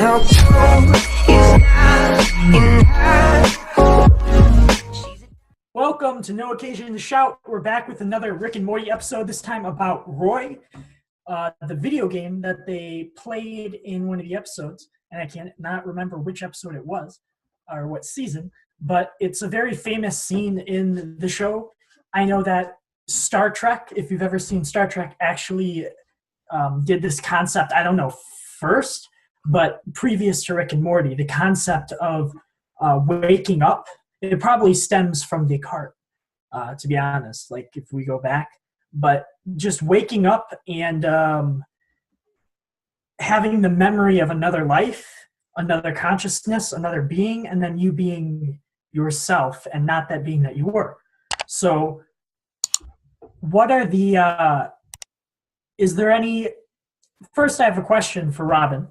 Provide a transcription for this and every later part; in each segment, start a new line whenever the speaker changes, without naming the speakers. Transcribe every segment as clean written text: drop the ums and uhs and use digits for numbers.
No truth is not enough.
Welcome to No Occasion to Shout. We're back with another Rick and Morty episode, this time about Roy, the video game that they played in one of the episodes. And I can't not remember which episode it was or what season, but it's a very famous scene in the show. I know that Star Trek, if you've ever seen Star Trek, actually did this concept, I don't know, first, but previous to Rick and Morty, the concept of waking up. It probably stems from Descartes, to be honest, like if we go back. But just waking up and having the memory of another life, another consciousness, another being, and then you being yourself and not that being that you were. So what are the, is there any, first I have a question for Robin.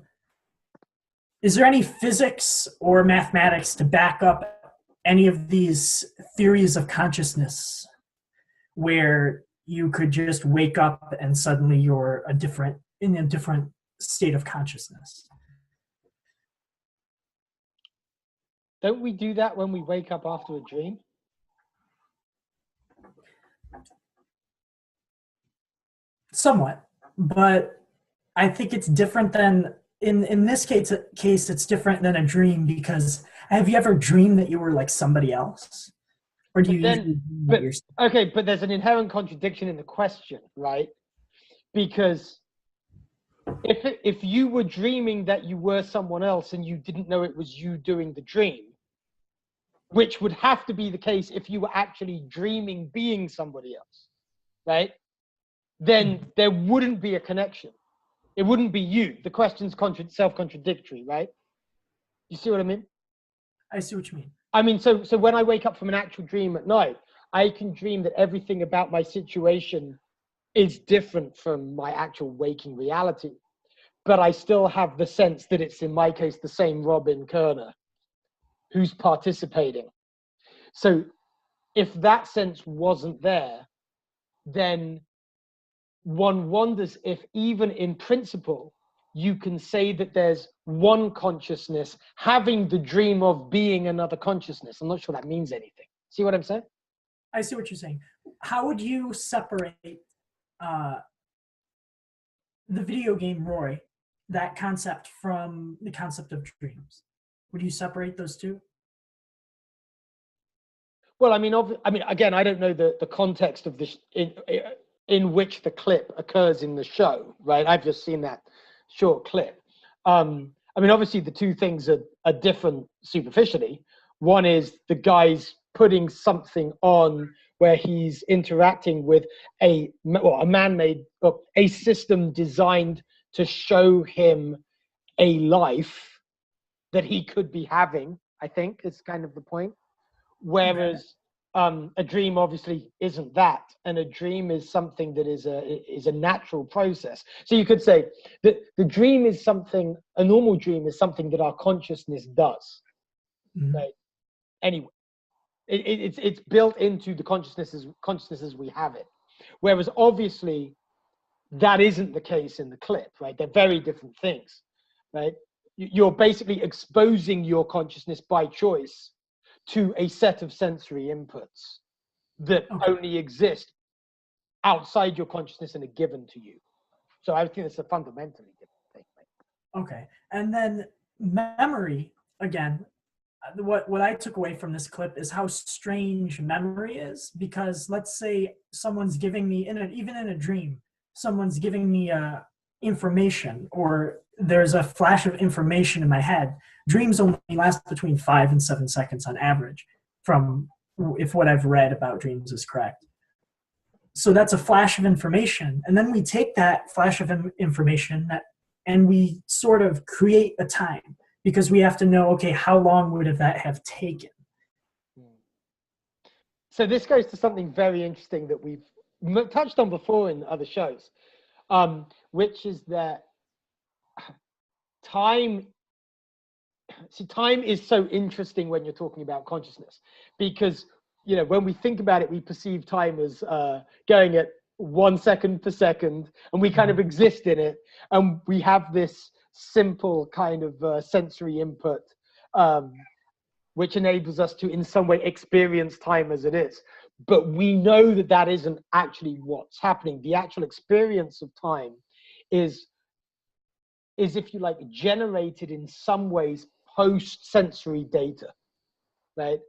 Is there any physics or mathematics to back up any of these theories of consciousness where you could just wake up and suddenly you're in a different state of consciousness?
Don't we do that when we wake up after a dream?
Somewhat, but I think it's different than in this case it's different than a dream, because have you ever dreamed that you were like somebody else? Or do you
okay, but there's an inherent contradiction in the question, right? Because if you were dreaming that you were someone else and you didn't know it was you doing the dream, which would have to be the case if you were actually dreaming being somebody else, right? Then there wouldn't be a connection. It wouldn't be you. The question's self-contradictory, right? You see what I mean?
I see what you mean.
I mean, so when I wake up from an actual dream at night, I can dream that everything about my situation is different from my actual waking reality. But I still have the sense that it's, in my case, the same Robin Koerner who's participating. So if that sense wasn't there, then one wonders if even in principle, you can say that there's one consciousness having the dream of being another consciousness. I'm not sure that means anything. See what I'm saying?
I see what you're saying. How would you separate the video game Roy, that concept, from the concept of dreams? Would you separate those two?
Well, I mean, again, I don't know the context of this in which the clip occurs in the show, right? I've just seen that short clip. I mean, obviously the two things are different superficially. One is the guy's putting something on where he's interacting with a man-made, a system designed to show him a life that he could be having, I think is kind of the point. Whereas a dream obviously isn't that, and a dream is something that is a natural process. So you could say that the dream is something, a normal dream is something that our consciousness does.
Mm-hmm.
Right? Anyway, it's built into the consciousnesses we have it. Whereas obviously that isn't the case in the clip, right? They're very different things, right? You're basically exposing your consciousness by choice to a set of sensory inputs that only exist outside your consciousness and are given to you. So I think it's a fundamentally different thing. Right?
Okay. And then memory, again, what I took away from this clip is how strange memory is, because let's say someone's giving me, even in a dream, someone's giving me information, or there's a flash of information in my head. Dreams only last between 5 and 7 seconds on average, from if what I've read about dreams is correct. So that's a flash of information. And then we take that flash of information and we sort of create a time, because we have to know, okay, how long would that have taken?
So this goes to something very interesting that we've touched on before in other shows, which is that time is so interesting when you're talking about consciousness, because, you know, when we think about it, we perceive time as going at 1 second per second, and we kind of exist in it, and we have this simple kind of sensory input, which enables us to, in some way, experience time as it is. But we know that that isn't actually what's happening. The actual experience of time is, if you like, generated in some ways post-sensory data, right?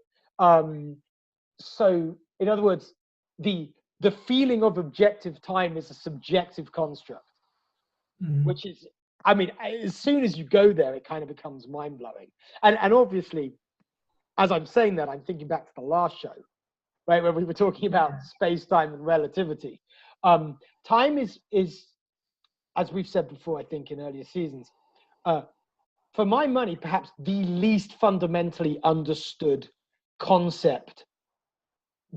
So, in other words, the feeling of objective time is a subjective construct, which is, I mean, as soon as you go there, it kind of becomes mind-blowing. And obviously, as I'm saying that, I'm thinking back to the last show, right, where we were talking about space-time and relativity. Time is, as we've said before, I think in earlier seasons, for my money, perhaps the least fundamentally understood concept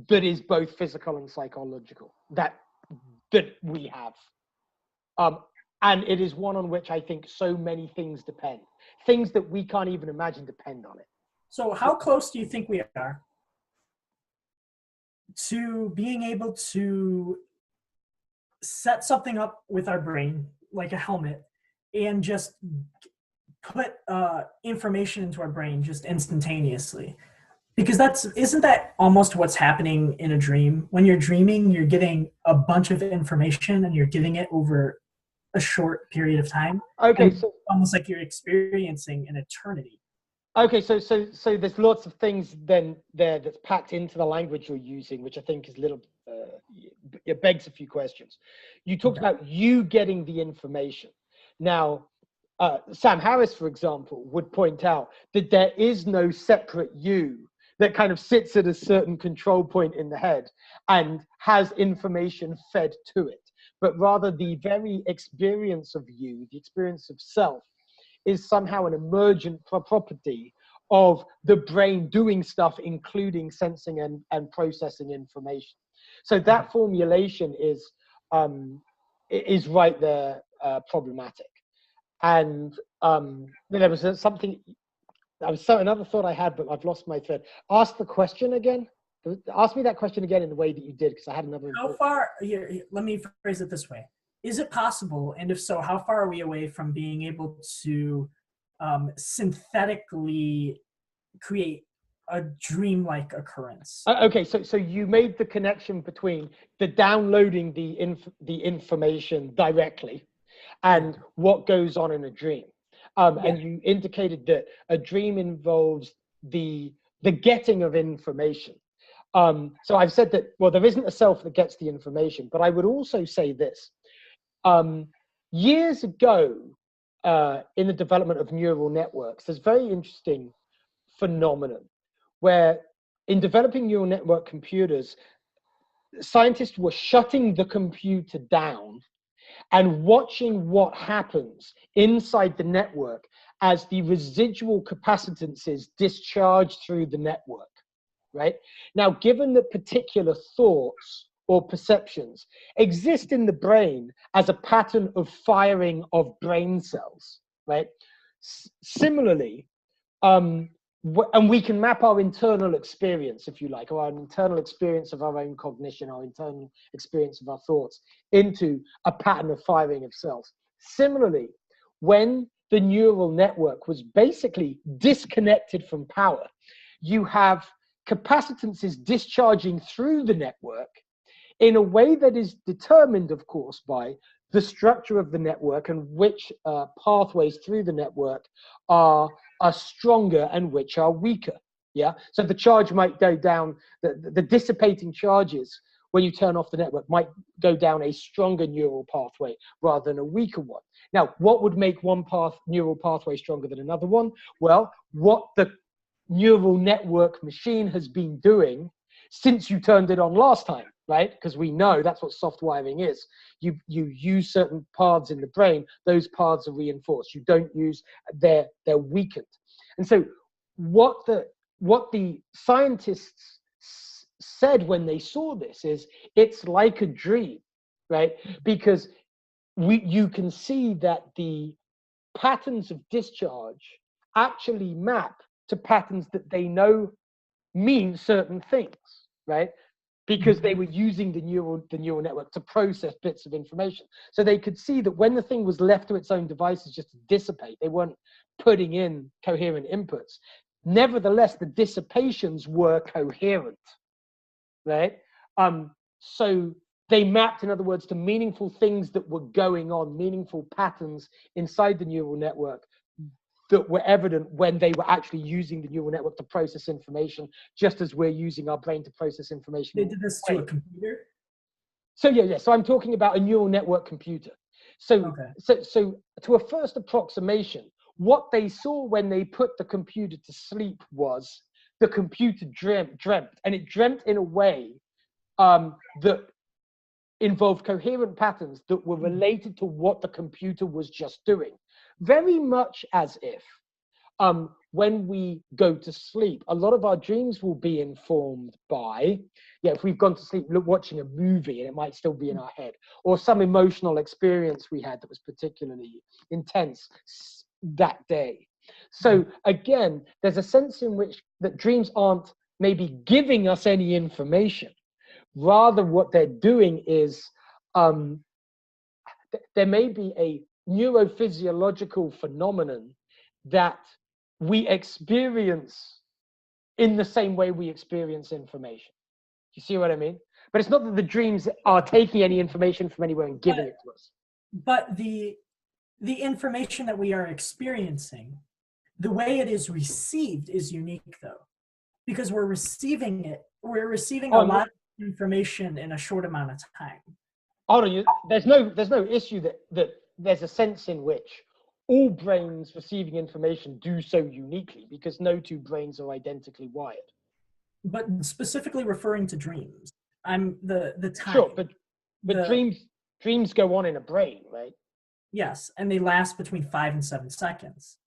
that is both physical and psychological that we have. And it is one on which I think so many things depend. Things that we can't even imagine depend on it.
So how close do you think we are to being able to set something up with our brain, like a helmet, and just put information into our brain just instantaneously? Because isn't that almost what's happening in a dream? When you're dreaming, you're getting a bunch of information and you're getting it over a short period of time.
Okay,
so almost like you're experiencing an eternity.
Okay, so there's lots of things then there that's packed into the language you're using, which I think is it begs a few questions. You talked about you getting the information. Now, Sam Harris, for example, would point out that there is no separate you that kind of sits at a certain control point in the head and has information fed to it, but rather the very experience of you, the experience of self, is somehow an emergent property of the brain doing stuff, including sensing and processing information. So that formulation is right there problematic. And there was something. Another thought I had, but I've lost my thread. Ask the question again. Ask me that question again in the way that you did, because I had another.
How far? Here, let me phrase it this way: is it possible, and if so, how far are we away from being able to synthetically create a dream-like occurrence?
Okay, so you made the connection between the downloading the information directly and what goes on in a dream. And you indicated that a dream involves the getting of information. So I've said that, well, there isn't a self that gets the information, but I would also say this. Years ago, in the development of neural networks, there's a very interesting phenomenon where in developing neural network computers, scientists were shutting the computer down and watching what happens inside the network as the residual capacitances discharge through the network, right? Now, given that particular thoughts or perceptions exist in the brain as a pattern of firing of brain cells, right? Similarly, and we can map our internal experience, if you like, or our internal experience of our own cognition, our internal experience of our thoughts, into a pattern of firing of cells. Similarly, when the neural network was basically disconnected from power, you have capacitances discharging through the network in a way that is determined, of course, by the structure of the network and which pathways through the network are stronger and which are weaker. Yeah. So the charge might go down, the dissipating charges when you turn off the network might go down a stronger neural pathway rather than a weaker one. Now, what would make one neural pathway stronger than another one? Well, what the neural network machine has been doing since you turned it on last time, right? Because we know that's what soft wiring is. You use certain paths in the brain, those paths are reinforced. You don't use, they're weakened. And so what the scientists said when they saw this is it's like a dream, right? Because you can see that the patterns of discharge actually map to patterns that they know mean certain things, right? because they were using the neural network to process bits of information. So they could see that when the thing was left to its own devices just to dissipate, they weren't putting in coherent inputs. Nevertheless, the dissipations were coherent, right? So they mapped, in other words, to meaningful things that were going on, meaningful patterns inside the neural network that were evident when they were actually using the neural network to process information, just as we're using our brain to process information.
They did this to a computer?
So yeah. So I'm talking about a neural network computer. So,
Okay.
so to a first approximation, what they saw when they put the computer to sleep was the computer dreamt, and it dreamt in a way that involved coherent patterns that were related to what the computer was just doing. Very much as if when we go to sleep, a lot of our dreams will be informed by, if we've gone to sleep watching a movie and it might still be in our head, or some emotional experience we had that was particularly intense that day. So again, there's a sense in which that dreams aren't maybe giving us any information. Rather, what they're doing is there may be a neurophysiological phenomenon that we experience in the same way we experience information. Do you see what I mean? But it's not that the dreams are taking any information from anywhere and giving it to us.
But the information that we are experiencing, the way it is received is unique, though, because we're receiving a lot of information in a short amount of time.
Hold on, there's no issue that there's a sense in which all brains receiving information do so uniquely, because no two brains are identically wired.
But specifically referring to dreams, I'm the time.
Sure, but dreams go on in a brain, right?
Yes, and they last between 5 and 7 seconds.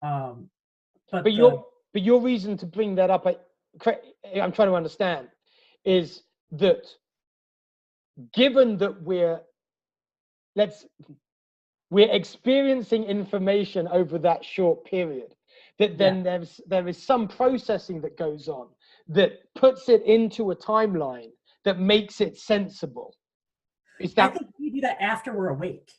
But your reason to bring that up, I'm trying to understand, is that given that we're experiencing information over that short period, that then there is some processing that goes on that puts it into a timeline that makes it sensible. I
think we do that after we're awake.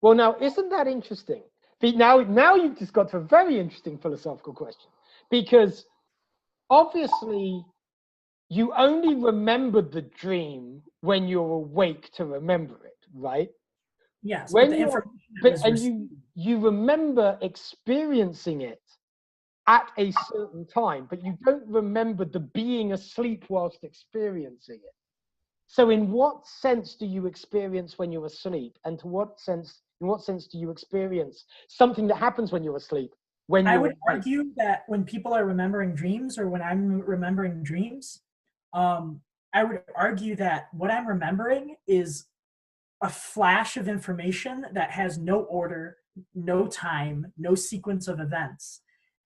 Well, now, isn't that interesting? Now you've just got to a very interesting philosophical question, because obviously you only remember the dream when you're awake to remember it, right?
Yes,
when
but the information
you remember experiencing it at a certain time, but you don't remember the being asleep whilst experiencing it. So in what sense do you experience when you're asleep, and in what sense do you experience something that happens when you're asleep?
I would argue that when people are remembering dreams, or when I'm remembering dreams, I would argue that what I'm remembering is a flash of information that has no order, no time, no sequence of events.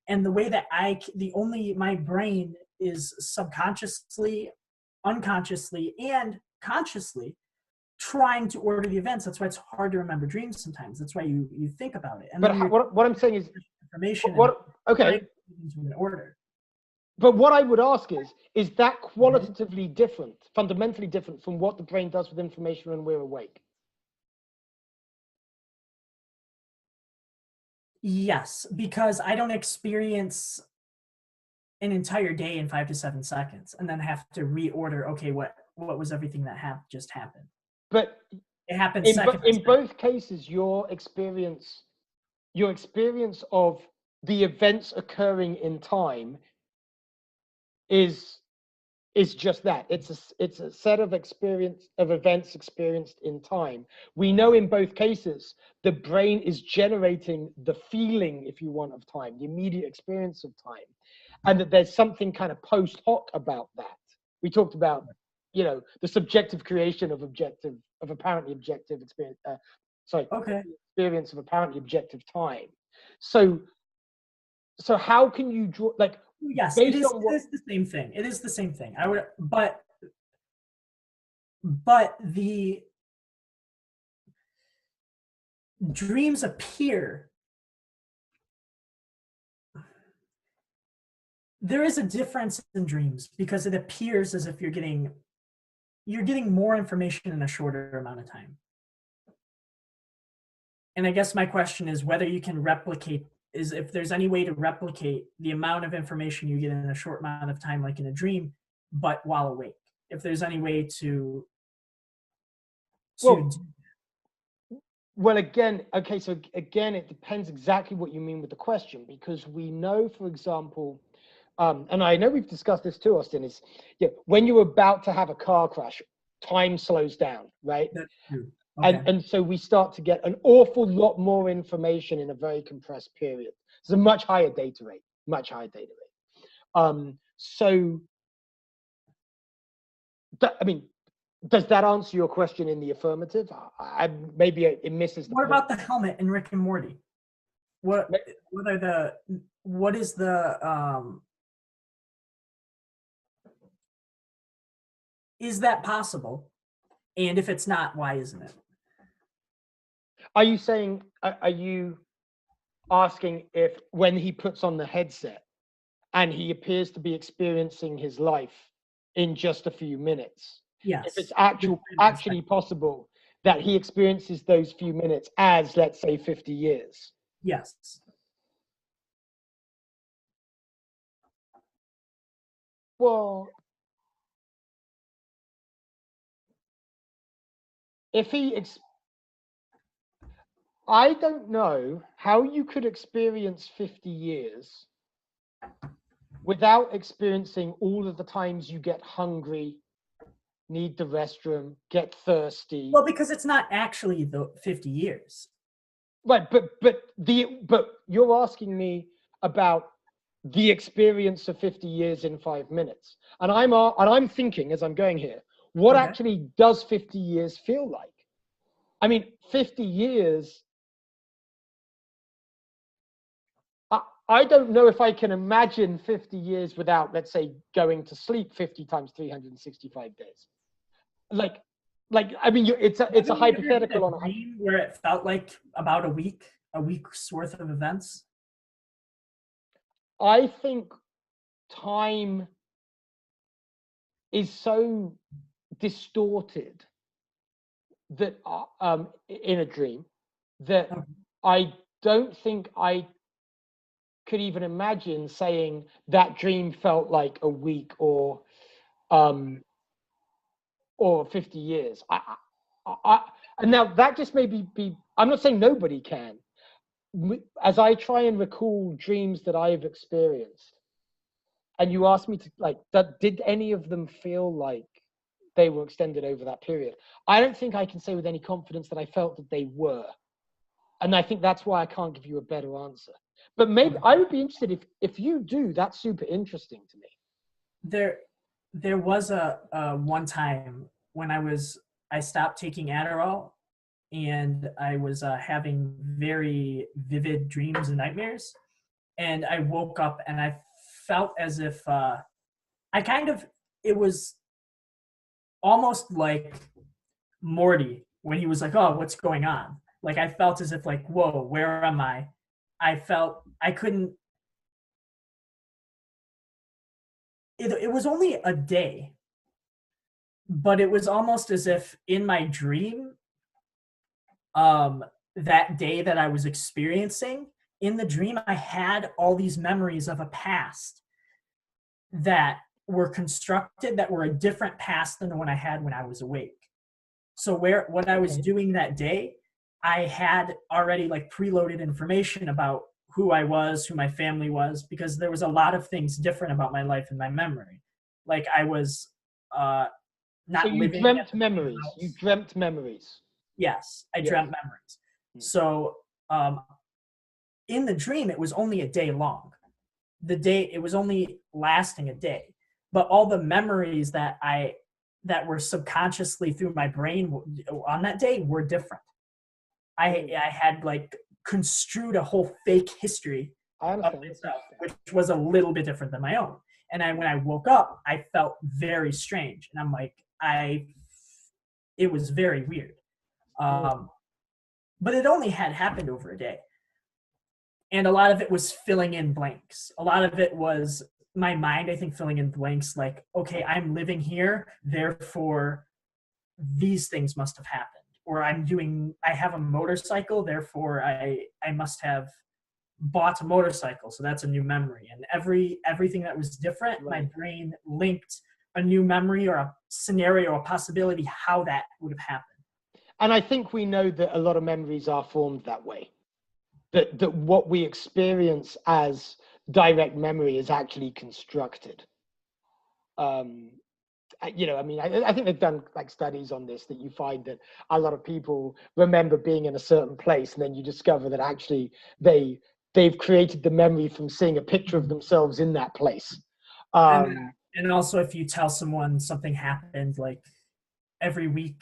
And the way that my brain is subconsciously, unconsciously, and consciously trying to order the events. That's why it's hard to remember dreams sometimes. That's why you think about it. And
but what I'm saying is
information.
Okay.
In order.
But what I would ask is that qualitatively different, fundamentally different from what the brain does with information when we're awake?
Yes, because I don't experience an entire day in 5 to 7 seconds and then have to reorder, okay, what was everything that just happened?
But
it happens
in both cases, your experience of the events occurring in time is just that. It's a set of events experienced in time. We know in both cases the brain is generating the feeling, if you want, of time, the immediate experience of time, and that there's something kind of post hoc about that. We talked about, the subjective creation of apparently objective experience. Experience of apparently objective time. So how can you draw, like?
Yes, it is the same thing. It is the same thing. But the dreams appear there is a difference in dreams because it appears as if you're getting more information in a shorter amount of time. And I guess my question is whether you can replicate, is if there's any way to replicate the amount of information you get in a short amount of time, like in a dream, but while awake. If there's any way to
Well, well, again, okay, so again, it depends exactly what you mean with the question, because we know, for example, and I know we've discussed this too, Austin, is when you're about to have a car crash, time slows down, right?
that's true. Okay.
And so we start to get an awful lot more information in a very compressed period. It's a much higher data rate, much higher data rate. So, I mean, does that answer your question in the affirmative? Maybe it misses the
What
point.
about the helmet in Rick and Morty? What is the is that possible? And if it's not, why isn't it?
Are you saying, are you asking if when he puts on the headset and he appears to be experiencing his life in just a few minutes,
Yes.
if it's actually possible that he experiences those few minutes as, let's say, 50 years?
Yes.
Well, if I don't know how you could experience 50 years without experiencing all of the times you get hungry, need the restroom, get thirsty.
Well, because it's not actually the 50 years.
Right, but you're asking me about the experience of 50 years in 5 minutes, and I'm thinking as I'm going here, what actually does 50 years feel like? I mean, 50 years. I don't know if I can imagine 50 years without, let's say, going to sleep 50 times 365 days. Like I mean, it's a hypothetical on a
dream where it felt like about a week's worth of events.
I think time is so distorted that in a dream that I don't think I could even imagine saying that dream felt like a week or 50 years. And now that just may be, I'm not saying nobody can. As I try and recall dreams that I've experienced, and you asked me to, did any of them feel like they were extended over that period? I don't think I can say with any confidence that I felt that they were. And I think that's why I can't give you a better answer. But maybe I would be interested if you do. That's super interesting to me.
There was a one time when I stopped taking Adderall, and I was having very vivid dreams and nightmares, and I woke up and I felt as if it was almost like Morty when he was like, "Oh, what's going on?" Like I felt as if like, "Whoa, where am I?" I felt I couldn't. It was only a day, but it was almost as if in my dream, that day that I was experiencing, in the dream, I had all these memories of a past that were constructed that were a different past than the one I had when I was awake. So what I was doing that day, I had already like preloaded information about who I was, who my family was, because there was a lot of things different about my life in my memory. Like I was not
so you
living.
Dreamt memories. You dreamt memories.
Yes, I dreamt memories. So in the dream, it was only a day long. It was only lasting a day, but all the memories that were subconsciously through my brain on that day were different. I had like construed a whole fake history of myself, which was a little bit different than my own. And when I woke up, I felt very strange, and I'm like, it was very weird. But it only had happened over a day. And a lot of it was filling in blanks. A lot of it was my mind, I think, filling in blanks like, okay, I'm living here, therefore these things must have happened. Or I have a motorcycle, therefore I must have bought a motorcycle, so that's a new memory. And everything that was different, my
Right.
brain linked a new memory or a scenario or a possibility how that would have happened.
And I think we know that a lot of memories are formed that way. That what we experience as direct memory is actually constructed. You know, I mean, I think they've done like studies on this, that you find that a lot of people remember being in a certain place, and then you discover that actually they've created the memory from seeing a picture of themselves in that place.
And
Um,
and also if you tell someone something happened, like every week,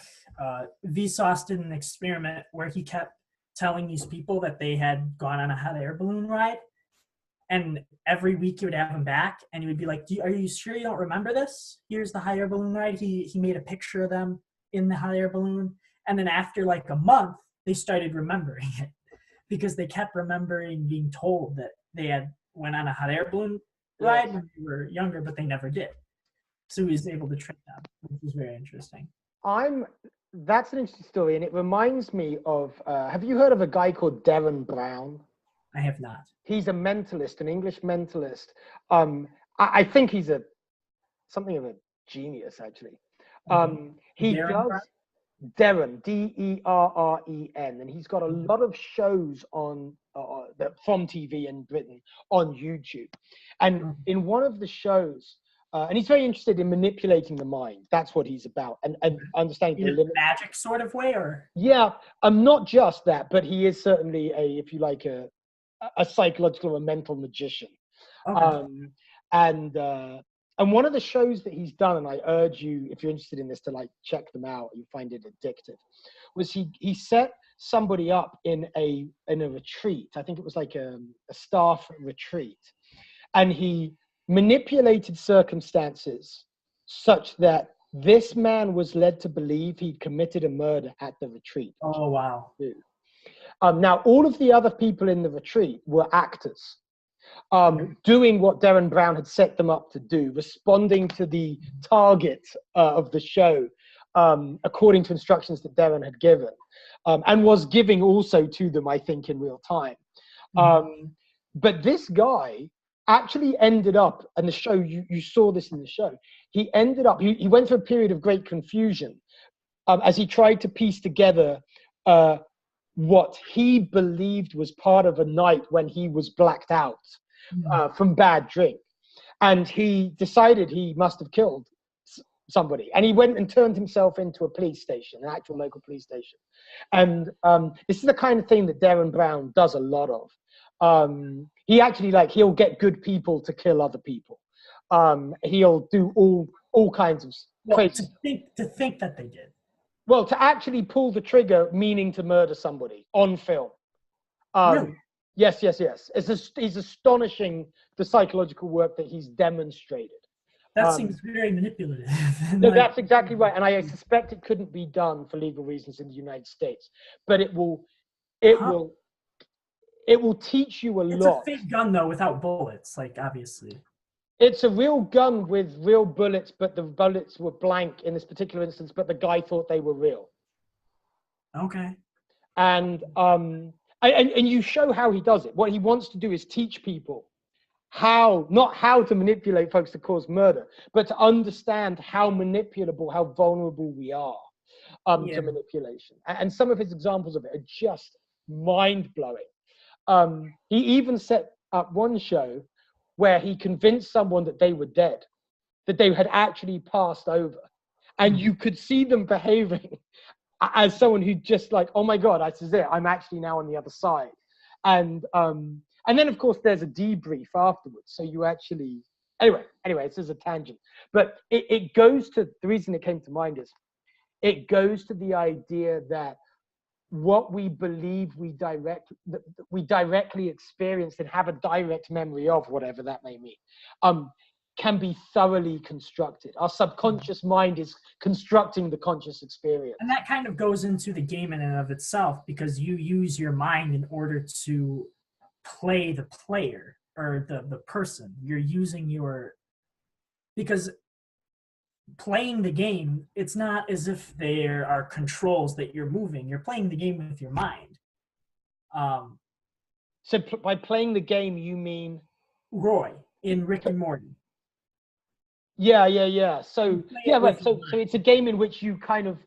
Vsauce did an experiment where he kept telling these people that they had gone on a hot air balloon ride, and every week he would have them back, and he would be like, "Are you sure you don't remember this? Here's the hot air balloon ride." He made a picture of them in the hot air balloon, and then after like a month, they started remembering it because they kept remembering being told that they had went on a hot air balloon
yes,
ride when they were younger, but they never did. So he was able to trick them, which was very interesting.
I'm. That's an interesting story, and it reminds me of. Have you heard of a guy called Derren Brown?
I have not.
He's a mentalist, an English mentalist. Um, I think he's something of a genius, actually.
Okay.
He
Darren
does
Brown?
Derren, Derren, and he's got a lot of shows on from TV in Britain on YouTube. And
Oh,
in one of the shows, and he's very interested in manipulating the mind. That's what he's about, and understanding
in
the
a
limits.
magic sort of way, or
Yeah, not just that, but he is certainly if you like, a psychological or mental magician.
okay.
Um, and and one of the shows that he's done, and I urge you, if you're interested in this, to like check them out. You find it addictive. Was he set somebody up in a retreat? I think it was like a staff retreat, and he manipulated circumstances such that this man was led to believe he'd committed a murder at the retreat.
Oh wow.
Now, all of the other people in the retreat were actors,
Okay.
doing what Derren Brown had set them up to do, responding to the target of the show according to instructions that Derren had given, and was giving also to them, I think, in real time. But this guy actually ended up, and the show, you saw this in the show, he ended up, he went through a period of great confusion as he tried to piece together what he believed was part of a night when he was blacked out from bad drink. And he decided he must have killed somebody. And he went and turned himself into a police station, an actual local police station. And this is the kind of thing that Derren Brown does a lot of. He actually, like, he'll get good people to kill other people. He'll do all kinds of
Well,
crazy.
to think that they did.
Well, to actually pull the trigger, meaning to murder somebody on film.
Really?
Yes. It's astonishing, the psychological work that he's demonstrated.
That seems very manipulative.
No,
Like,
that's exactly right, and I suspect it couldn't be done for legal reasons in the United States. But it will teach you a
it's
lot.
a fake gun though, without bullets. Like obviously.
It's a real gun with real bullets, but the bullets were blank in this particular instance. But the guy thought they were real.
Okay.
And you show how he does it. What he wants to do is teach people not how to manipulate folks to cause murder, but to understand how manipulable, how vulnerable we are to manipulation. And some of his examples of it are just mind-blowing. He even set up one show where he convinced someone that they were dead, that they had actually passed over. And you could see them behaving as someone who just like, oh my God, this is it. I'm actually now on the other side. And then of course there's a debrief afterwards. So you actually, anyway, this is a tangent, but it goes to, the reason it came to mind is, it goes to the idea that what we believe we directly experienced and have a direct memory of, whatever that may mean, can be thoroughly constructed. Our subconscious mind is constructing the conscious experience.
And that kind of goes into the game in and of itself, because you use your mind in order to play the player. or the person. You're using because playing the game, it's not as if there are controls that you're moving. You're playing the game with your mind.
So by playing the game, you mean
Roy in Rick and Morty.
Yeah. So yeah, right. So it's a game in which you kind of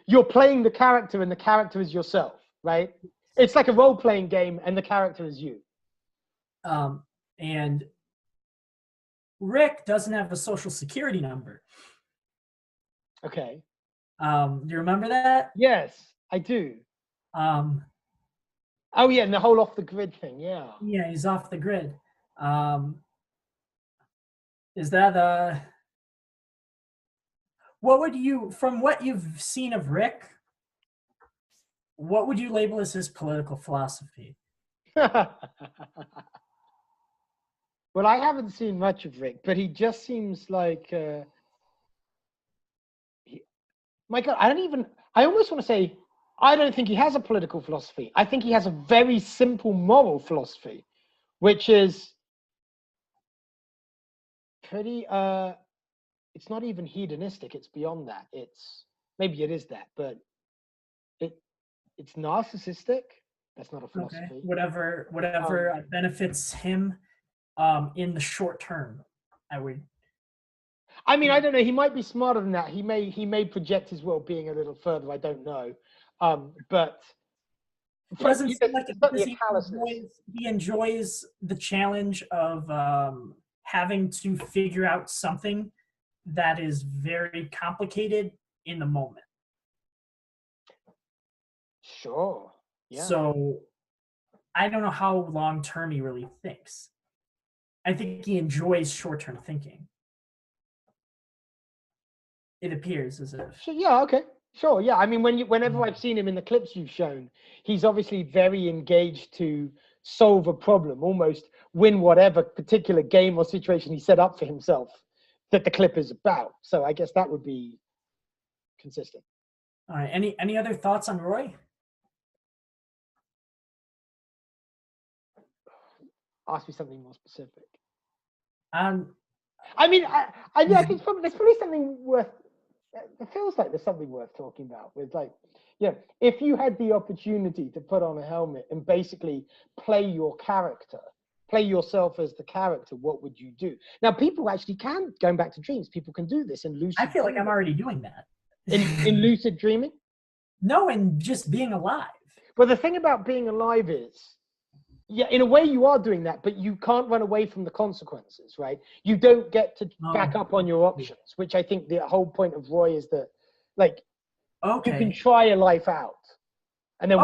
you're playing the character, and the character is yourself, right? It's like a role-playing game, and the character is you.
And Rick doesn't have a social security number.
Okay.
Do you remember that?
Yes, I do. Oh yeah, and the whole off the grid thing. Yeah.
Yeah, he's off the grid. Is that what would you, from what you've seen of Rick, what would you label as his political philosophy?
Well, I haven't seen much of Rick, but he just seems like my God, I almost want to say, I don't think he has a political philosophy. I think he has a very simple moral philosophy, which is pretty, it's not even hedonistic. It's beyond that. Maybe it is that, but it's narcissistic. That's not a philosophy.
Okay. Whatever benefits him in the short term, I would.
I mean, I don't know. He might be smarter than that. He may project his well-being a little further. I don't know. But
it doesn't seem like he enjoys the challenge of having to figure out something that is very complicated in the moment.
Sure. Yeah.
So I don't know how long-term he really thinks. I think he enjoys short-term thinking. It appears as if.
So, yeah, okay. Sure, yeah. I mean, whenever I've seen him in the clips you've shown, he's obviously very engaged to solve a problem, almost win whatever particular game or situation he set up for himself that the clip is about. So I guess that would be consistent.
All right. Any other thoughts on Roy?
Ask me something more specific.
I
mean, I think there's probably something worth. It feels like there's something worth talking about with, like, yeah, if you had the opportunity to put on a helmet and basically play your character, play yourself as the character, what would you do? Now, people actually can, going back to dreams, people can do this in lucid.
I feel like I'm already doing that.
In lucid dreaming?
No, in just being alive.
But the thing about being alive is, yeah, in a way you are doing that, but you can't run away from the consequences, right? You don't get to back up on your options, which I think the whole point of Roy is that, like, you can try a life out. And then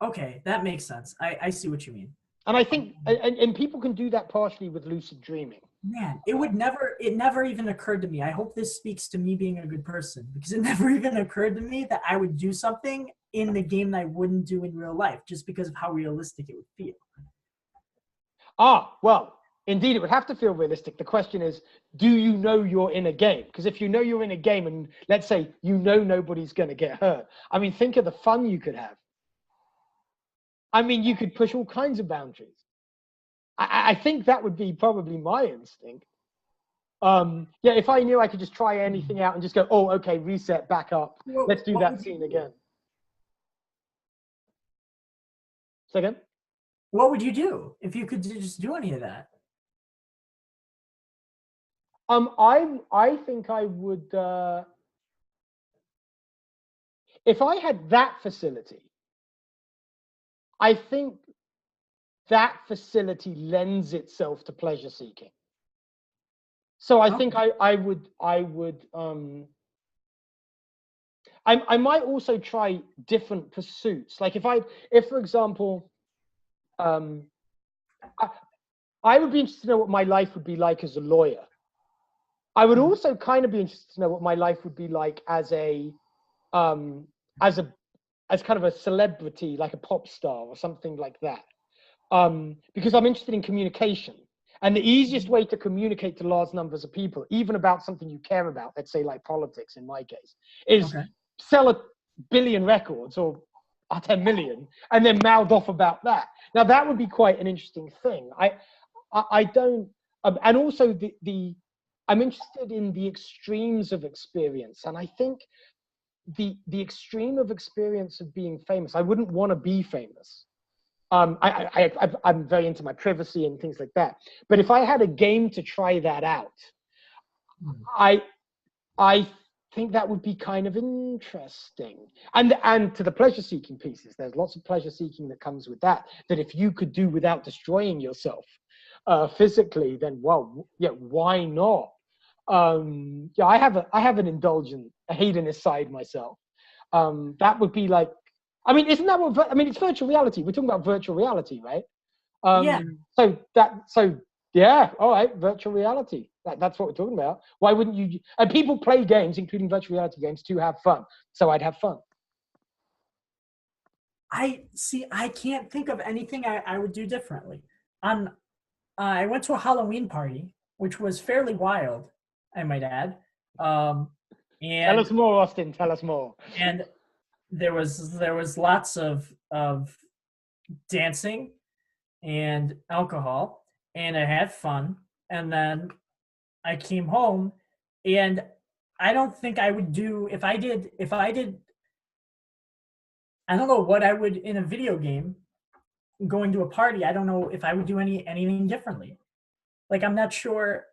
Okay, that makes sense. I see what you mean.
And I think, and people can do that partially with lucid dreaming.
Man, it never even occurred to me. I hope this speaks to me being a good person, because it never even occurred to me that I would do something in the game that I wouldn't do in real life, just because of how realistic it would feel.
Well, indeed, it would have to feel realistic. The question is, do you know you're in a game? Because if you know you're in a game and let's say you know nobody's going to get hurt, I mean, think of the fun you could have. I mean, you could push all kinds of boundaries. I think that would be probably my instinct. Yeah, if I knew I could just try anything out and just go, oh, okay, reset, back up. Let's do that scene again. Say again?
What would you do if you could just do any of that?
I think I would, if I had that facility, I think that facility lends itself to pleasure seeking. So I think I would I might also try different pursuits. Like if for example, I would be interested to know what my life would be like as a lawyer. I would also kind of be interested to know what my life would be like as kind of a celebrity, like a pop star or something like that. Because I'm interested in communication. And the easiest way to communicate to large numbers of people, even about something you care about, let's say like politics in my case, is sell 1 billion records or 10 million, and then mouth off about that. Now that would be quite an interesting thing. I don't, and also I'm interested in the extremes of experience, and I think the extreme of experience of being famous. I wouldn't want to be famous. I'm very into my privacy and things like that. But if I had a game to try that out, I think that would be kind of interesting. And to the pleasure-seeking pieces, there's lots of pleasure-seeking that comes with that. That if you could do without destroying yourself physically, then well, yeah, why not? Yeah, I have an indulgent, a hedonist side myself. That would be like, I mean, isn't that what? I mean, it's virtual reality. We're talking about virtual reality, right?
Yeah.
So yeah, all right, virtual reality. That's what we're talking about. Why wouldn't you? And people play games, including virtual reality games, to have fun. So I'd have fun.
I can't think of anything I would do differently. I went to a Halloween party, which was fairly wild, I might add. And
Tell us more, Austin. Tell us more.
And there was lots of dancing and alcohol, and I had fun. And then I came home, and I don't think I would do if I did. I don't know what I would in a video game. Going to a party, I don't know if I would do anything differently. Like I'm not sure.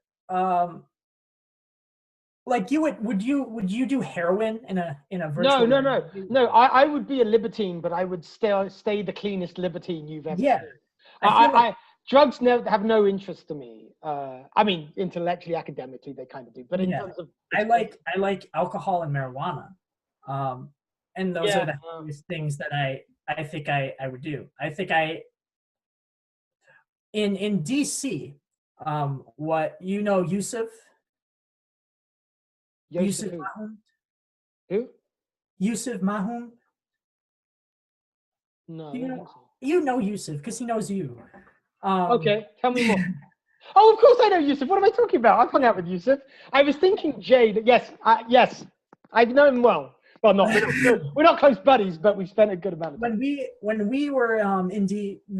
Like you would you do heroin in a virtual?
No. I would be a libertine, but I would stay the cleanest libertine you've ever
Yeah.
seen. Drugs have no interest to me. I mean, intellectually, academically, they kind of do. But in terms of,
I like alcohol and marijuana, and those are the things that I think I would do. I think in DC, what Yusuf Mahmoud?
Who?
Yusuf Mahmoud?
No.
You know Yusuf because he knows you.
Okay, tell me more. Oh, of course I know Yusuf. What am I talking about? I've hung out with Yusuf. I was thinking Jade. Yes, I've known him well. Well, we're not close buddies, but we spent a good amount of time.
When we were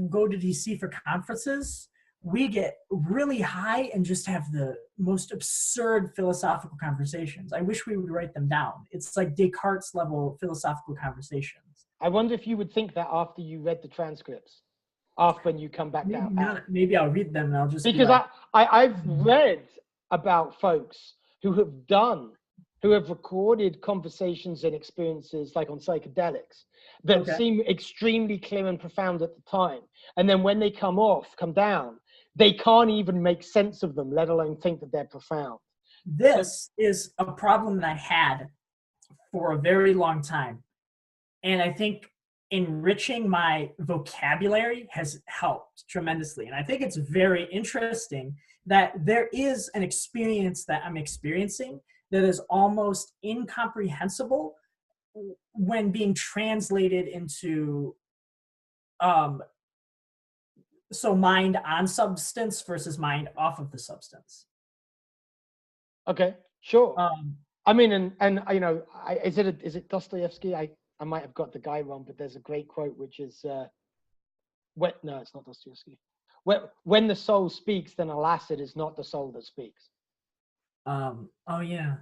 go to DC for conferences, we get really high and just have the most absurd philosophical conversations. I wish we would write them down. It's like Descartes level philosophical conversations.
I wonder if you would think that after you read the transcripts, when you come back down.
Maybe I'll read them and I'll just
because I've read about folks who have recorded conversations and experiences like on psychedelics that seem extremely clear and profound at the time. And then when they come down, they can't even make sense of them, let alone think that they're profound.
This is a problem that I had for a very long time. And I think enriching my vocabulary has helped tremendously. And I think it's very interesting that there is an experience that I'm experiencing that is almost incomprehensible when being translated into so mind on substance versus mind off of the substance.
Okay, sure. I mean, and is it Dostoevsky? I might have got the guy wrong, but there's a great quote which is, no, it's not Dostoevsky. When the soul speaks, then alas, it is not the soul that speaks.
Oh yeah.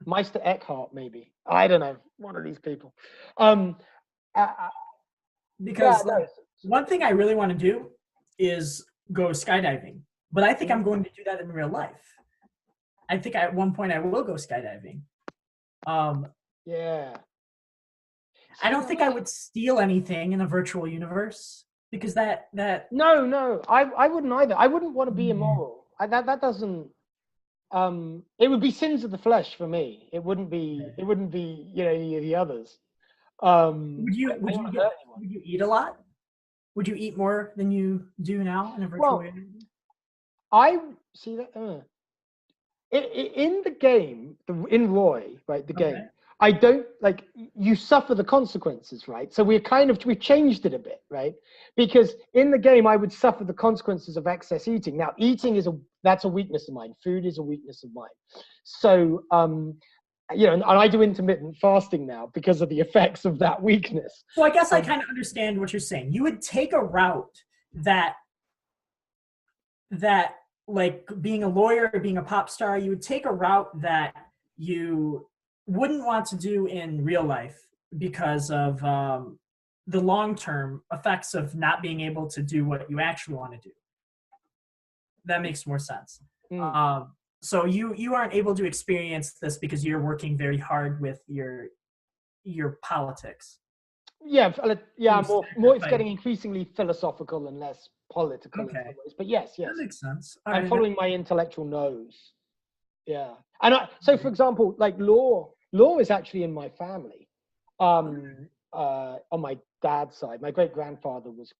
Meister Eckhart, maybe. I don't know. One of these people.
Because one thing I really want to do is go skydiving, but I think I'm going to do that in real life. I think at one point I will go skydiving.
Yeah.
I don't think I would steal anything in a virtual universe because that.
No, I wouldn't either. I wouldn't want to be immoral. That doesn't. It would be sins of the flesh for me. It wouldn't be any of the others.
Would you eat a lot? Would you eat more than you do now in a virtual universe?
I see that. In the game, in Roy, right? The game. I don't like you suffer the consequences, right? So we've changed it a bit, right? Because in the game, I would suffer the consequences of excess eating. Now, eating that's a weakness of mine. Food is a weakness of mine. So and I do intermittent fasting now because of the effects of that weakness.
So I guess I kind of understand what you're saying. You would take a route that like being a lawyer or being a pop star, you would take a route that you wouldn't want to do in real life because of the long-term effects of not being able to do what you actually want to do. That makes more sense. So you aren't able to experience this because you're working very hard with your politics.
Yeah, more. It's getting increasingly philosophical and less political in some ways. But yes,
That makes sense.
I'm following my intellectual nose. Yeah, and so for example, like law is actually in my family. On my dad's side, my great grandfather was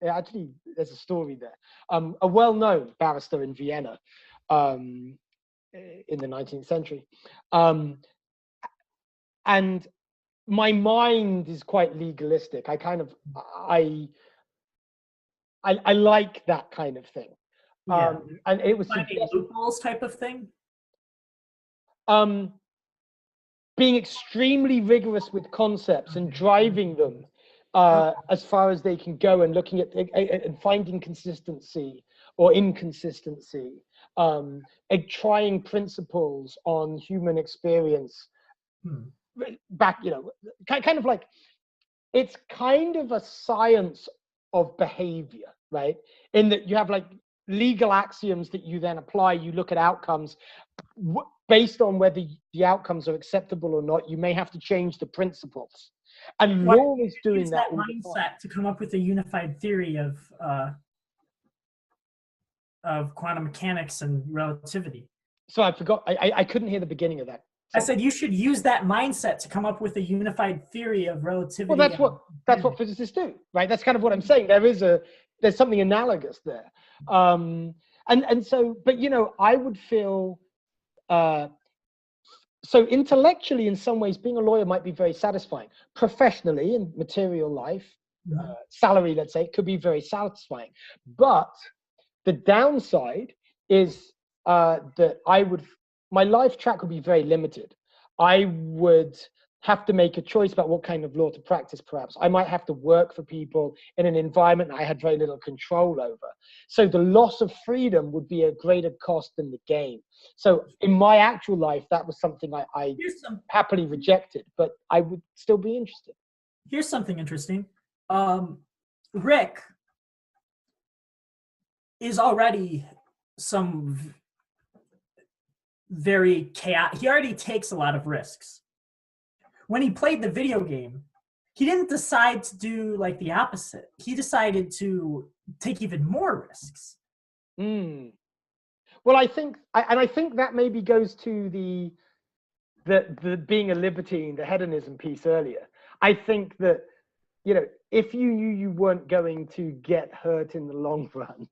actually, there's a story there. A well-known barrister in Vienna, in the 19th century, and my mind is quite legalistic. I like that kind of thing. And it was
finding loopholes type of thing.
Being extremely rigorous with concepts and driving them as far as they can go, and looking at and finding consistency or inconsistency, and trying principles on human experience. Back, kind of like, it's kind of a science of behavior, right? In that you have like legal axioms that you then apply. You look at outcomes based on whether the outcomes are acceptable or not. You may have to change the principles, and law is doing that
mindset to come up with a unified theory of quantum mechanics and relativity.
So I forgot. I couldn't hear the beginning of that.
I said you should use that mindset to come up with a unified theory of relativity.
Well, that's what physicists do, right? That's kind of what I'm saying. There's something analogous there. And so, but I would feel so intellectually, in some ways, being a lawyer might be very satisfying. Professionally, in material life, salary, let's say, could be very satisfying. But the downside is that my life track would be very limited. I would have to make a choice about what kind of law to practice, perhaps. I might have to work for people in an environment I had very little control over. So the loss of freedom would be a greater cost than the gain. So in my actual life, that was something I happily rejected, but I would still be interested.
Here's something interesting. Rick is already some very chaotic. He already takes a lot of risks. When he played the video game, he didn't decide to do like the opposite. He decided to take even more risks.
Well, I think that maybe goes to the being a libertine, the hedonism piece earlier. I think that, if you knew you weren't going to get hurt in the long run,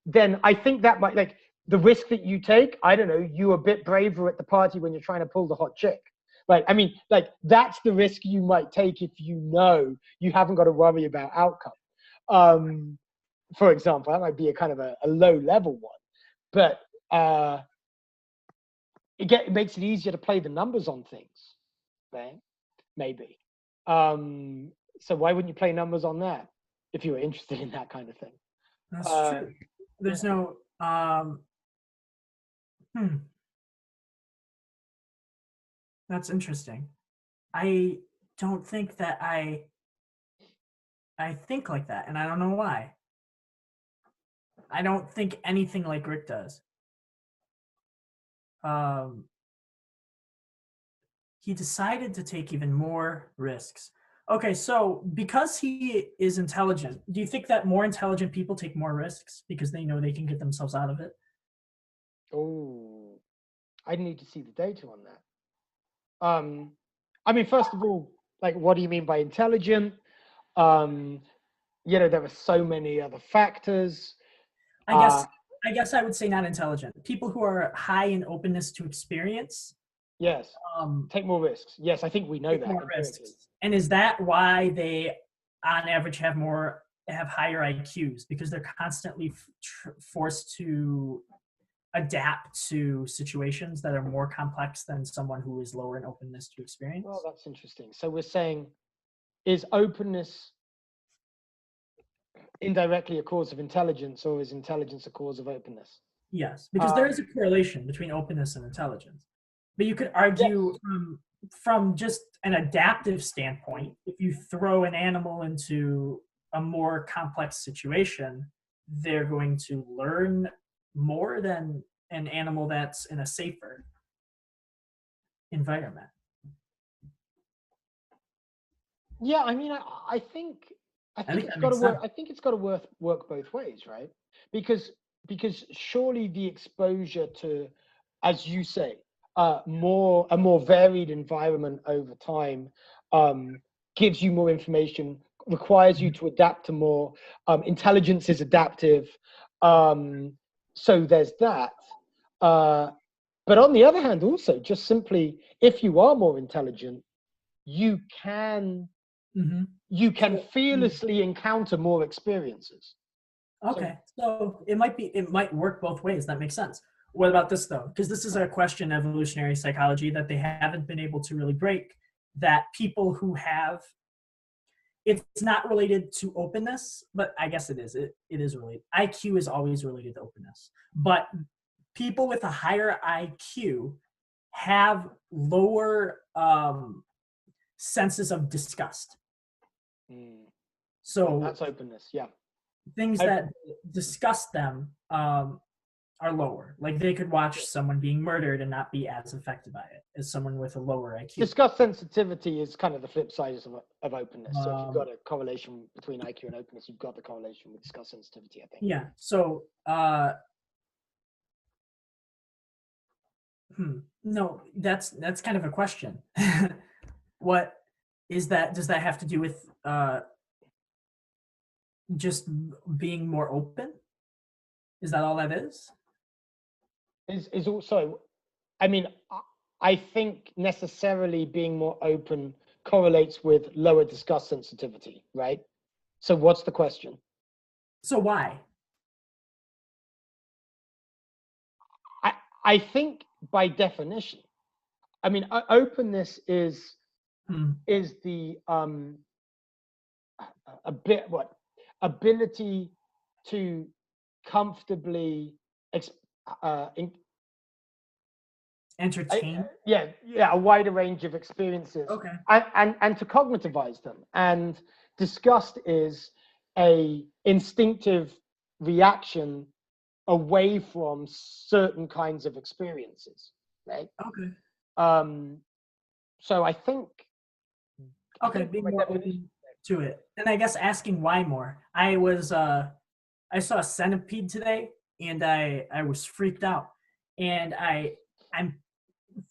then I think that might, like, the risk that you take, I don't know, you're a bit braver at the party when you're trying to pull the hot chick. Right? I mean, like, that's the risk you might take if you know you haven't got to worry about outcome. For example, that might be a kind of a low level one, but it makes it easier to play the numbers on things, right? Maybe. So why wouldn't you play numbers on that if you were interested in that kind of thing?
That's true. There's no That's interesting. I don't think that I think like that, and I don't know why. I don't think anything like Rick does. He decided to take even more risks. Okay, so because he is intelligent, do you think that more intelligent people take more risks because they know they can get themselves out of it?
Oh, I need to see the data on that. I mean, first of all, like, what do you mean by intelligent? There are so many other factors.
I guess I would say not intelligent. People who are high in openness to experience.
Yes. Take more risks. Yes, I think we know that.
More risks. And is that why they, on average, have higher IQs? Because they're constantly forced to adapt to situations that are more complex than someone who is lower in openness to experience.
Well, that's interesting. So we're saying, is openness indirectly a cause of intelligence, or is intelligence a cause of openness?
Yes, because there is a correlation between openness and intelligence. But you could argue from just an adaptive standpoint, if you throw an animal into a more complex situation, they're going to learn more than an animal that's in a safer environment.
Yeah, I mean, I think
think
it's
that
got to
makes
work.
sense.
I think it's got to work both ways, right? Because surely the exposure to, as you say, a more varied environment over time gives you more information, requires you to adapt to more. Intelligence is adaptive, so there's that. But on the other hand, also, just simply, if you are more intelligent, you can
Mm-hmm.
fearlessly encounter more experiences.
Okay, so it might work both ways. That makes sense. What about this though? Because this is a question in evolutionary psychology that they haven't been able to really break. That people who have, it's not related to openness, but I guess it is. It is related. IQ is always related to openness, but people with a higher IQ have lower senses of disgust. So
That's openness, yeah.
things that disgust them are lower. Like they could watch someone being murdered and not be as affected by it as someone with a lower IQ.
Disgust sensitivity is kind of the flip side of openness. So if you've got a correlation between IQ and openness, you've got the correlation with disgust sensitivity, I think.
Yeah. So no, that's kind of a question. What is that? Does that have to do with just being more open? Is that all that is?
Is also, I mean, I think necessarily being more open correlates with lower disgust sensitivity, right? So what's the question?
So why?
I think by definition, I mean, openness is the ability to comfortably
Entertain?
a wider range of experiences,
Okay.
and to cognitivize them. And disgust is a instinctive reaction away from certain kinds of experiences, right?
Okay.
So I think
being more open to it. And I guess asking why more. I saw a centipede today and I was freaked out. And I'm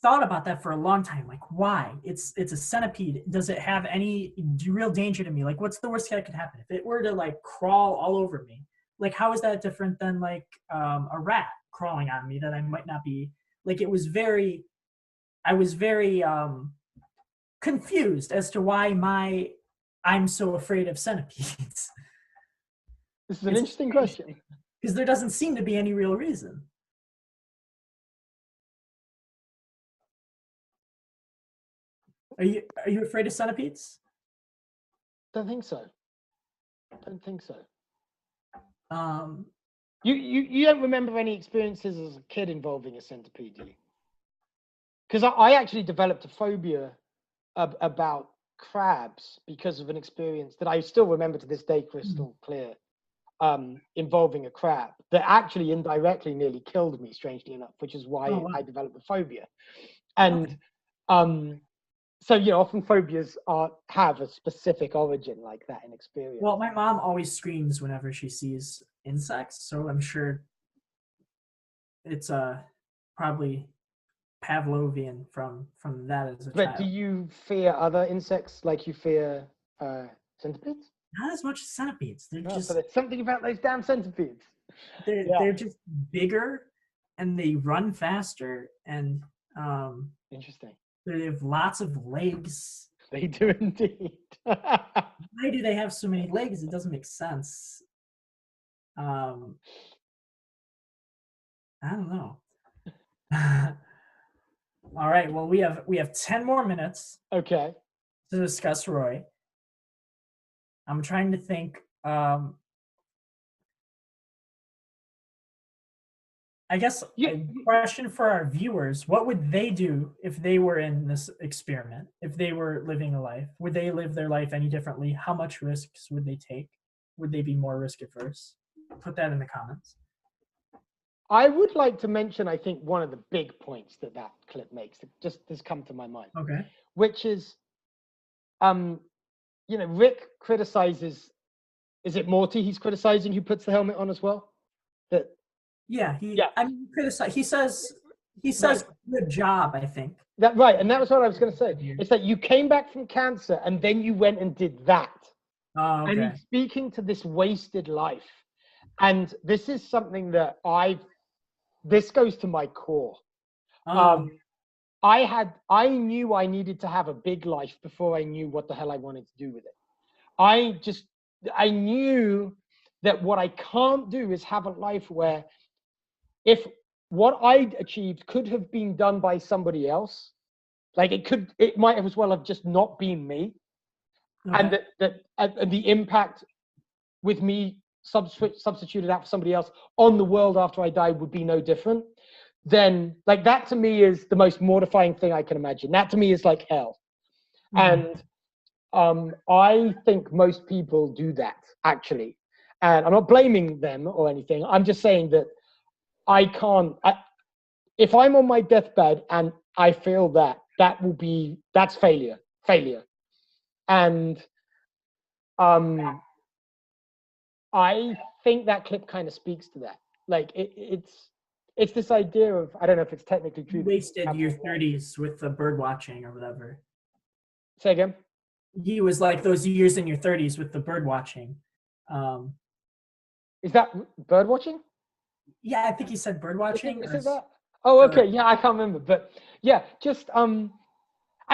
thought about that for a long time. Like, why? It's a centipede. Does it have any real danger to me? Like, what's the worst that could happen? If it were to like crawl all over me, like how is that different than like a rat crawling on me that I might not be like I was very confused as to why I'm so afraid of centipedes.
This is an interesting question.
Because there doesn't seem to be any real reason. Are you afraid of centipedes?
Don't think so.
Um,
you don't remember any experiences as a kid involving a centipede, do you? Because I actually developed a phobia about crabs because of an experience that I still remember to this day crystal clear, involving a crab that actually indirectly nearly killed me, strangely enough, which is why I developed the phobia. And so, often phobias have a specific origin like that in experience.
Well, my mom always screams whenever she sees insects, so I'm sure it's probably Pavlovian from that as a child.
But do you fear other insects like you fear centipedes?
Not as much as centipedes. They're just
So there's something about those damn centipedes.
They're just bigger and they run faster and
interesting.
They have lots of legs.
They do indeed.
Why do they have so many legs? It doesn't make sense. I don't know. All right. Well, we have 10 more minutes
Okay.
to discuss Roy. I'm trying to think. I guess
You,
a question for our viewers: what would they do if they were in this experiment? If they were living a life, would they live their life any differently? How much risks would they take? Would they be more risk averse? Put that in the comments.
I would like to mention, I think, one of the big points that that clip makes that just has come to my mind,
Okay.
which is, Rick criticizes. Is it Morty he's criticizing who puts the helmet on as well? That
Yeah.
yeah,
I mean, criticize. He
right.
says good job. I think.
That right, and that was what I was going to say. It's that you came back from cancer and then you went and did that,
Oh,
and
okay.
he's speaking to this wasted life, and this is something that this goes to my core.
Oh,
I knew I needed to have a big life before I knew what the hell I wanted to do with it. I knew that what I can't do is have a life where if what I'd achieved could have been done by somebody else, like it might as well have just not been me, and
okay.
that the impact with me substituted out for somebody else on the world after I died would be no different. Then, like, that to me is the most mortifying thing I can imagine. That to me is like hell.
Mhm.
And I think most people do that, actually. And I'm not blaming them or anything. I'm just saying that if I'm on my deathbed and I feel that's failure. And I think that clip kind of speaks to that. Like it's this idea of, I don't know if it's technically true
You
that you
wasted
have
your
one life.
30s with the bird watching or whatever.
Say again.
He was like those years in your 30s with the bird watching. Um,
Is that bird watching?
yeah, I think he said bird watching.
Is it that? Oh,
Or
okay. Yeah, I can't remember, but yeah, just I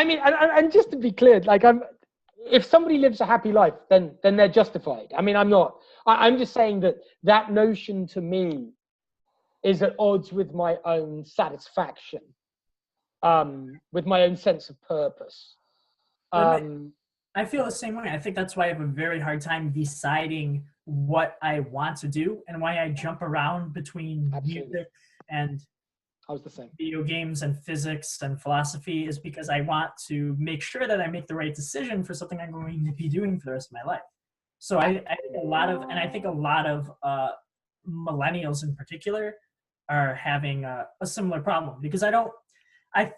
mean, and just to be clear, like if somebody lives a happy life, then they're justified. I mean, I'm not. I'm just saying that notion to me is at odds with my own satisfaction, with my own sense of purpose. Um,
I feel the same way. I think that's why I have a very hard time deciding what I want to do and why I jump around between
Absolutely.
music and
I was the same.
video games and physics and philosophy is because I want to make sure that I make the right decision for something I'm going to be doing for the rest of my life. So I think I think a lot of millennials in particular are having a similar problem because I,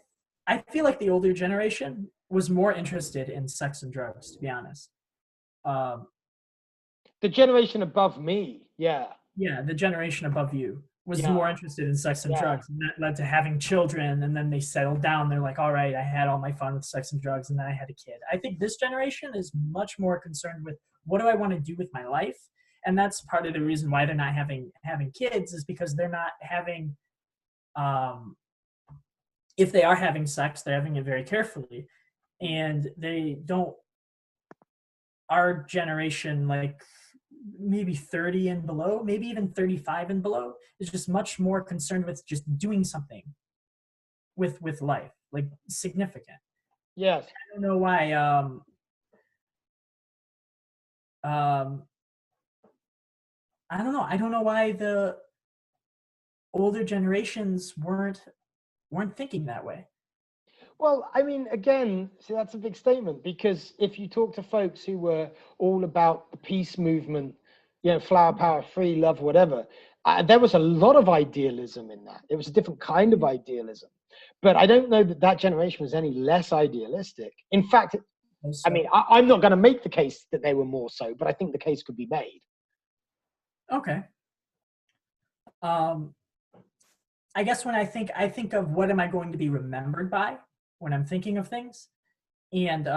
I feel like the older generation was more interested in sex and drugs, to be honest. Um,
The generation above me, yeah,
yeah, the generation above you was
yeah,
more interested in sex and
yeah.
drugs, and that led to having children. And then they settled down. They're like, all right, I had all my fun with sex and drugs, and then I had a kid. I think this generation is much more concerned with what do I want to do with my life, and that's part of the reason why they're not having kids is because they're not having. If they are having sex, they're having it very carefully, and they don't. Our generation, like maybe 30 and below, maybe even 35 and below, is just much more concerned with just doing something with life, like significant.
Yes.
I don't know why. Um, I don't know. I don't know why the older generations weren't thinking that way.
Well, I mean, again, see, that's a big statement because if you talk to folks who were all about the peace movement, flower power, free love, whatever, there was a lot of idealism in that. It was a different kind of idealism. But I don't know that generation was any less idealistic. In fact, I mean,
So
I'm not going to make the case that they were more so, but I think the case could be made.
okay. Um, I guess when I think of what am I going to be remembered by when I'm thinking of things, and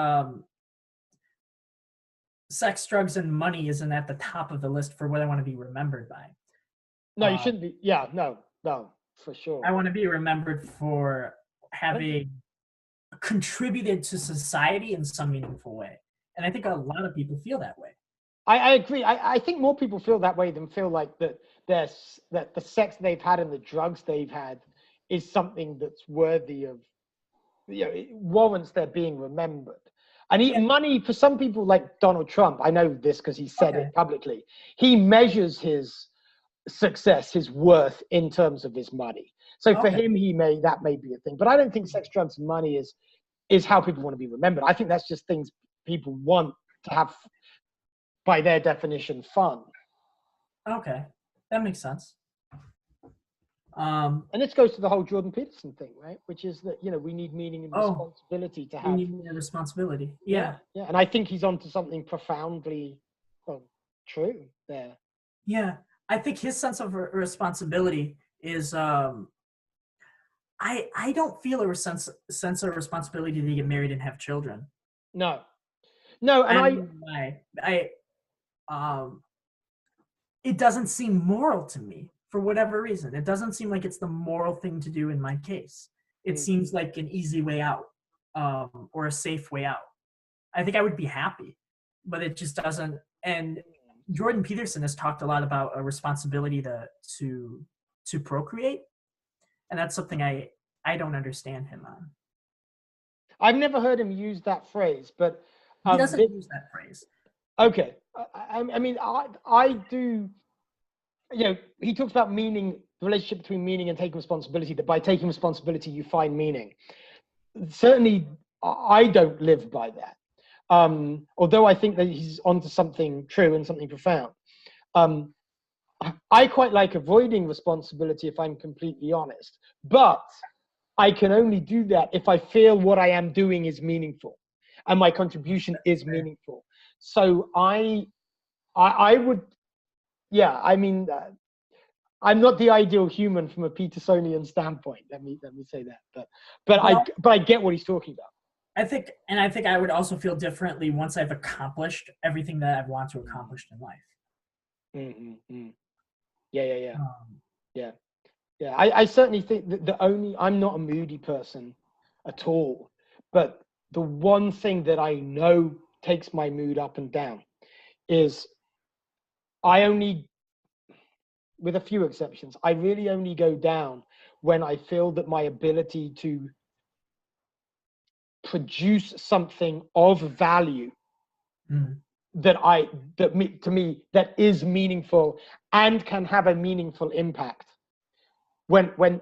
sex, drugs, and money isn't at the top of the list for what I want to be remembered by.
No, you shouldn't be. Yeah, no, for sure.
I want to be remembered for having contributed to society in some meaningful way. And I think a lot of people feel that way.
I agree. I think more people feel that way than feel like that that the sex they've had and the drugs they've had is something that's worthy of, it warrants their being remembered. And money, for some people like Donald Trump, I know this because he said it publicly, he measures his success, his worth in terms of his money. So for him, that may be a thing. But I don't think sex, drugs, and money is how people want to be remembered. I think that's just things people want to have, by their definition, fun.
Okay, that makes sense.
And this goes to the whole Jordan Peterson thing, right? Which is that, we need meaning and responsibility to have.
We need a responsibility. Yeah.
And I think he's onto something profoundly true there.
Yeah, I think his sense of responsibility is. I don't feel a sense of responsibility to get married and have children.
No, and
it doesn't seem moral to me for whatever reason. It doesn't seem like it's the moral thing to do in my case. It seems like an easy way out, or a safe way out. I think I would be happy, but it just doesn't. And Jordan Peterson has talked a lot about a responsibility to procreate, and that's something I don't understand him on.
I've never heard him use that phrase, but
he doesn't use that phrase.
Okay, I mean, I do. He talks about meaning, the relationship between meaning and taking responsibility. That by taking responsibility, you find meaning. Certainly, I don't live by that. Although I think that he's onto something true and something profound. I quite like avoiding responsibility, if I'm completely honest. But I can only do that if I feel what I am doing is meaningful and my contribution is meaningful. So I would, I mean, I'm not the ideal human from a Petersonian standpoint. Let me say that. But I get what he's talking about.
I think I would also feel differently once I've accomplished everything that I want to accomplish in life.
Mm-hmm. Yeah. I certainly think that I'm not a moody person at all, but the one thing that I know takes my mood up and down is I only, with a few exceptions, I really only go down when I feel that my ability to produce something of value to me that is meaningful and can have a meaningful impact. When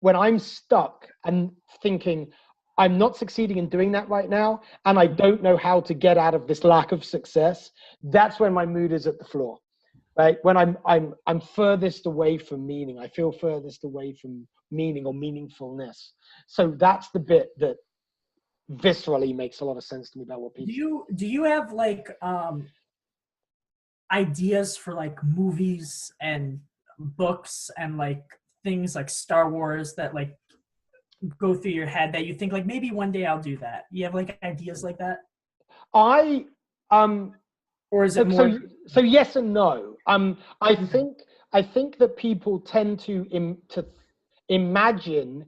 I'm stuck and thinking I'm not succeeding in doing that right now, and I don't know how to get out of this lack of success, that's when my mood is at the floor. Right? When I'm furthest away from meaning, I feel furthest away from meaning or meaningfulness. So that's the bit that viscerally makes a lot of sense to me about what people
do you have like ideas for like movies and books and like things like Star Wars that like go through your head that you think like maybe one day I'll do that? You have like ideas like that?
Or
is it more
so yes and no. I think that people tend to imagine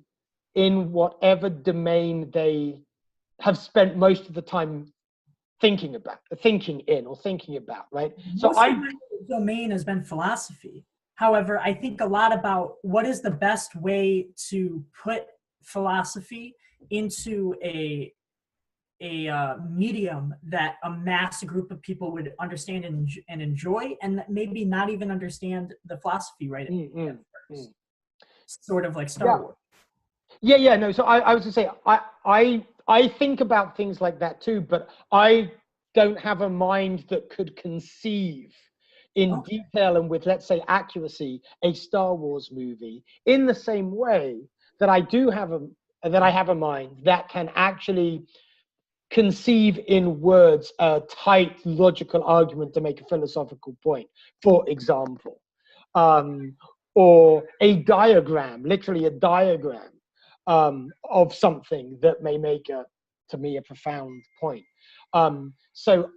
in whatever domain they have spent most of the time thinking about, right?
So my domain has been philosophy. However, I think a lot about what is the best way to put philosophy into a medium that a mass group of people would understand and enjoy, and maybe not even understand the philosophy right at first. Sort of like Star Wars.
Yeah. No, so I was going to say, I think about things like that too, but I don't have a mind that could conceive in detail and with, let's say, accuracy, a Star Wars movie in the same way that I have a mind that can actually conceive in words a tight logical argument to make a philosophical point, for example, or a diagram, literally a diagram of something that may make to me a profound point. So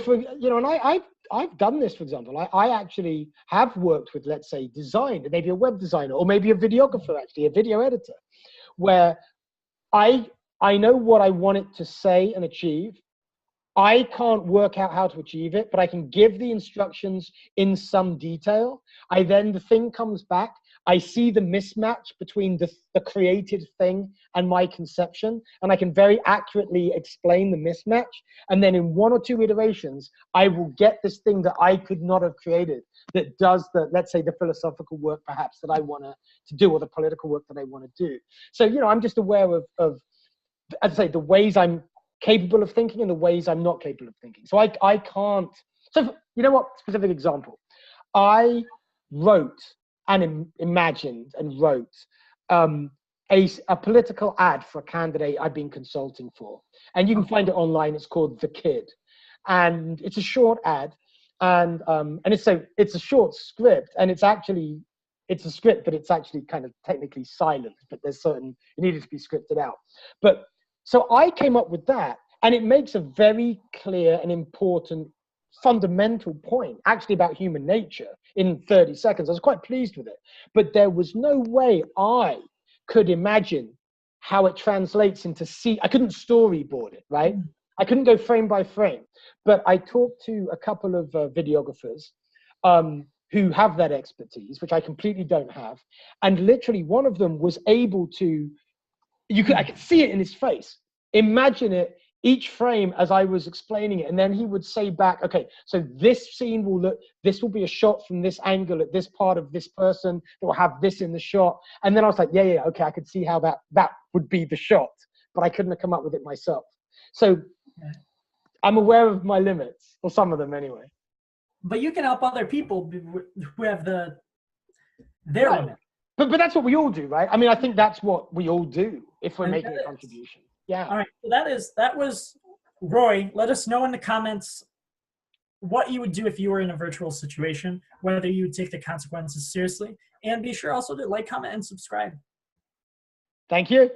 for and I've done this, for example. I actually have worked with, let's say, design, maybe a web designer or maybe a videographer, actually a video editor, where I know what I want it to say and achieve, I can't work out how to achieve it, but I can give the instructions in some detail. The thing comes back. I see the mismatch between the created thing and my conception, and I can very accurately explain the mismatch. And then in 1 or 2 iterations, I will get this thing that I could not have created that does let's say, the philosophical work perhaps that I want to do, or the political work that I want to do. So, I'm just aware of, as I say, the ways I'm capable of thinking and the ways I'm not capable of thinking. So I can't. So, specific example. I wrote and imagined and wrote a political ad for a candidate I've been consulting for. And you can find it online. It's called The Kid. And it's a short ad. And it's a short script. And it's a script, but it's actually kind of technically silent. But it needed to be scripted out. But so I came up with that. And it makes a very clear and important fundamental point, actually, about human nature in 30 seconds. I was quite pleased with it. But there was no way I could imagine how it translates into I couldn't storyboard it, right? I couldn't go frame by frame. But I talked to a couple of videographers who have that expertise, which I completely don't have. And literally one of them was able to, I could see it in his face. Imagine it, each frame as I was explaining it. And then he would say back, okay, so this scene this will be a shot from this angle at this part of this person that will have this in the shot. And then I was like, yeah, okay, I could see how that would be the shot, but I couldn't have come up with it myself. So I'm aware of my limits, or some of them anyway.
But you can help other people who have their
right.
limit.
But that's what we all do, right? I mean, I think that's what we all do if we're making a contribution. Yeah.
All right. So that was Roy. Let us know in the comments what you would do if you were in a virtual situation, whether you would take the consequences seriously, and be sure also to like, comment, and subscribe.
Thank you.